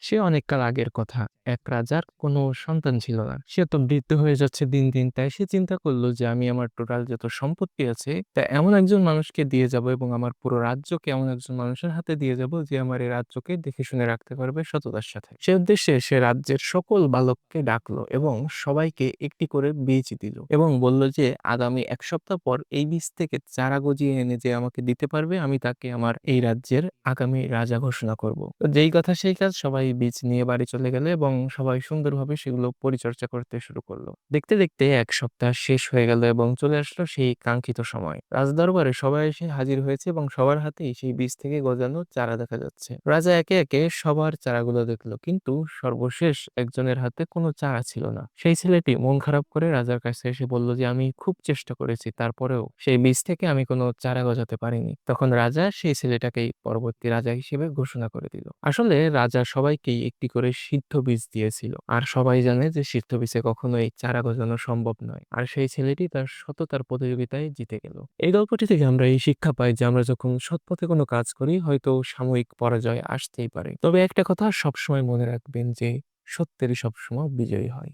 সে অনেককাল আগের কথা। এক রাজার কোনো সন্তান ছিল না। সে তো বৃদ্ধ হয়ে যাচ্ছে দিন, দিন। তাই সে চিন্তা করল যে আমি আমার টোটাল যত সম্পত্তি আছে তা এমন একজন মানুষকে দিয়ে যাব এবং আমার পুরো রাজ্যকে এমন একজন মানুষের হাতে দিয়ে যাব যে আমার এই রাজ্যকে দেখে শুনে রাখতে পারবে সততার সাথে। সে উদ্দেশ্যে সে রাজ্যের সকল বালককে ডাকলো এবং সবাইকে একটি করে বীজ দিল এবং বলল যে আগামী ১ সপ্তাহ পর এই বীজ থেকে চারা গজিয়ে এনে যে আমাকে দিতে পারবে আমি তাকে আমার এই রাজ্যের আগামী রাজা ঘোষণা করব। তো যেই কথা সেই কাজ, সবাই বীজ নিয়ে বাড়ি চলে গেল এবং সবাই সুন্দরভাবে সেগুলো পরিচর্যা করতে শুরু করলো। দেখতে দেখতে ১ সপ্তাহ শেষ হয়ে গেল এবং চলে আসলো সেই কাঙ্ক্ষিত সময়। রাজদরবারে সবাই এসে হাজির হয়েছে এবং সবার হাতেই সেই বীজ থেকে গজানো চারা দেখা যাচ্ছে। রাজা একে একে সবার চারাগুলো দেখলো, কিন্তু সর্বশেষ একজনের হাতে কোনো চারা ছিল না। সেই ছেলেটি মন খারাপ করে রাজার কাছে এসে বলল যে আমি খুব চেষ্টা করেছি, তারপরেও সেই বীজ থেকে আমি কোনো চারা গজাতে পারিনি। তখন রাজা সেই ছেলেটাকেই পরবর্তী রাজা হিসেবে ঘোষণা করে দিল। আসলে রাজা সবাইকেই একটি করে সিদ্ধ বীজ দিয়েছিল, আর সবাই জানে যে সিদ্ধ বীজে কখনোই চারা গজানো সম্ভব নয়। আর সেই ছেলেটি তার সততার প্রতিযোগিতায় জিতে গেল। এই গল্পটি থেকে আমরা এই শিক্ষা পাই যে আমরা যখন সৎ পথে কোনো কাজ করি হয়তো সাময়িক পরাজয় আসতেই পারে, তবে একটা কথা সবসময় মনে রাখবেন যে সত্যেরই সবসময় বিজয়ী হয়।